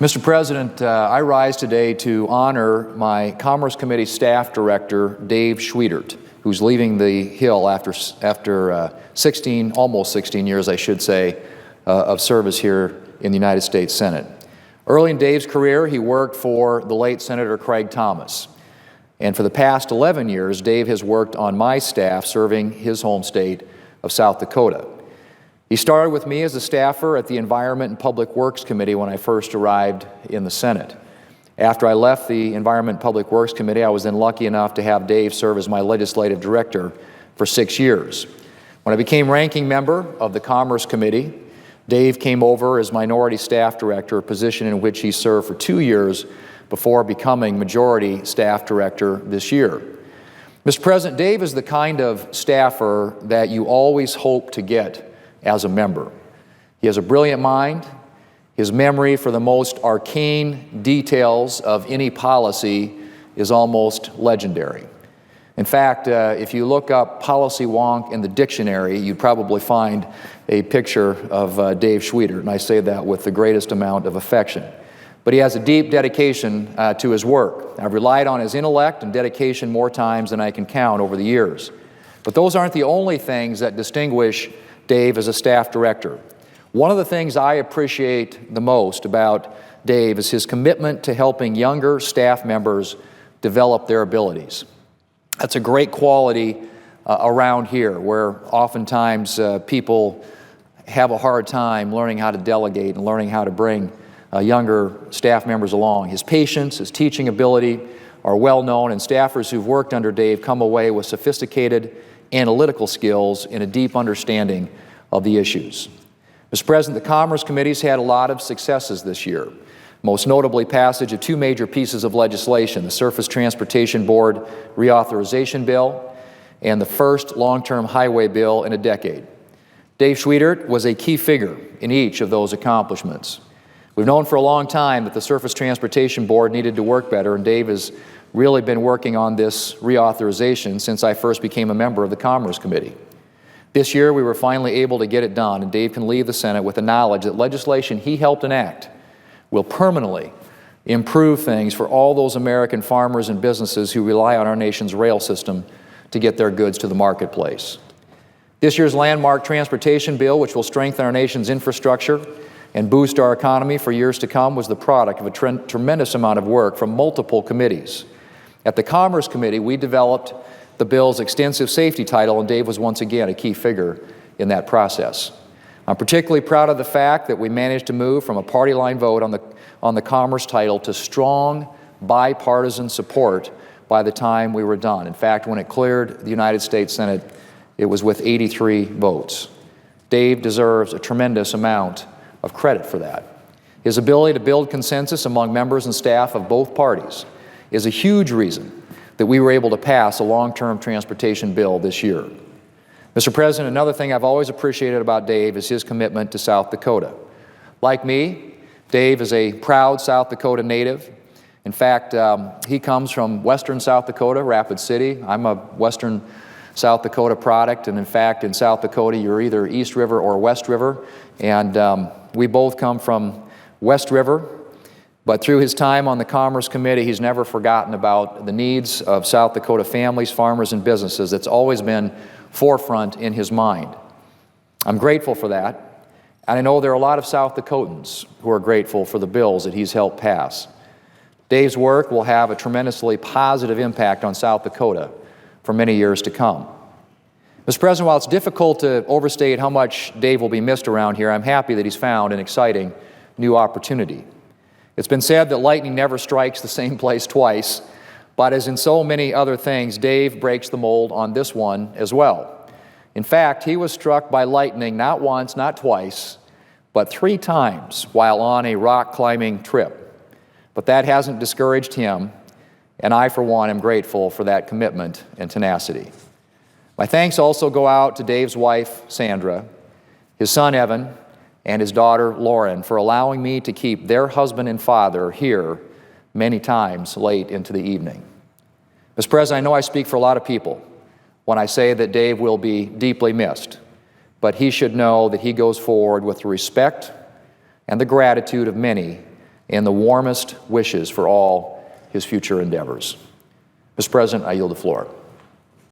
Mr. President, I rise today to honor my Commerce Committee Staff Director, Dave Schwietert, who's leaving the Hill after almost 16 years, I should say, of service here in the United States Senate. Early in Dave's career, he worked for the late Senator Craig Thomas. And for the past 11 years, Dave has worked on my staff serving his home state of South Dakota. He started with me as a staffer at the Environment and Public Works Committee when I first arrived in the Senate. After I left the Environment and Public Works Committee, I was then lucky enough to have Dave serve as my legislative director for 6 years. When I became ranking member of the Commerce Committee, Dave came over as minority staff director, a position in which he served for 2 years before becoming majority staff director this year. Mr. President, Dave is the kind of staffer that you always hope to get as a member. He has a brilliant mind. His memory for the most arcane details of any policy is almost legendary. In fact, if you look up policy wonk in the dictionary, you'd probably find a picture of Dave Schwietert, and I say that with the greatest amount of affection. But he has a deep dedication to his work. I've relied on his intellect and dedication more times than I can count over the years. But those aren't the only things that distinguish Dave as a staff director. One of the things I appreciate the most about Dave is his commitment to helping younger staff members develop their abilities. That's a great quality around here, where oftentimes people have a hard time learning how to delegate and learning how to bring younger staff members along. His patience, his teaching ability are well known, and staffers who've worked under Dave come away with sophisticated analytical skills and a deep understanding of the issues. Mr. President, the Commerce Committee's had a lot of successes this year, most notably passage of 2 major pieces of legislation, the Surface Transportation Board Reauthorization Bill and the first long-term highway bill in a decade. Dave Schwietert was a key figure in each of those accomplishments. We've known for a long time that the Surface Transportation Board needed to work better, and Dave has really been working on this reauthorization since I first became a member of the Commerce Committee. This year, we were finally able to get it done, and Dave can leave the Senate with the knowledge that legislation he helped enact will permanently improve things for all those American farmers and businesses who rely on our nation's rail system to get their goods to the marketplace. This year's landmark transportation bill, which will strengthen our nation's infrastructure and boost our economy for years to come, was the product of a tremendous amount of work from multiple committees. At the Commerce Committee, we developed the bill's extensive safety title, and Dave was once again a key figure in that process. I'm particularly proud of the fact that we managed to move from a party line vote on the Commerce title to strong bipartisan support by the time we were done. In fact, when it cleared the United States Senate, it was with 83 votes. Dave deserves a tremendous amount of credit for that. His ability to build consensus among members and staff of both parties is a huge reason that we were able to pass a long-term transportation bill this year. Mr. President, another thing I've always appreciated about Dave is his commitment to South Dakota. Like me, Dave is a proud South Dakota native. In fact, he comes from western South Dakota, Rapid City. I'm a western South Dakota product, and in fact, in South Dakota, you're either East River or West River, and we both come from West River. But through his time on the Commerce Committee, he's never forgotten about the needs of South Dakota families, farmers, and businesses. That's always been forefront in his mind. I'm grateful for that, and I know there are a lot of South Dakotans who are grateful for the bills that he's helped pass. Dave's work will have a tremendously positive impact on South Dakota for many years to come. Mr. President, while it's difficult to overstate how much Dave will be missed around here, I'm happy that he's found an exciting new opportunity. It's been said that lightning never strikes the same place twice, but as in so many other things, Dave breaks the mold on this one as well. In fact, he was struck by lightning not once, not twice, but 3 times while on a rock climbing trip. But that hasn't discouraged him, and I, for one, am grateful for that commitment and tenacity. My thanks also go out to Dave's wife, Sandra, his son, Evan, and his daughter, Lauren, for allowing me to keep their husband and father here many times late into the evening. Mr. President, I know I speak for a lot of people when I say that Dave will be deeply missed, but he should know that he goes forward with the respect and the gratitude of many and the warmest wishes for all his future endeavors. Mr. President, I yield the floor.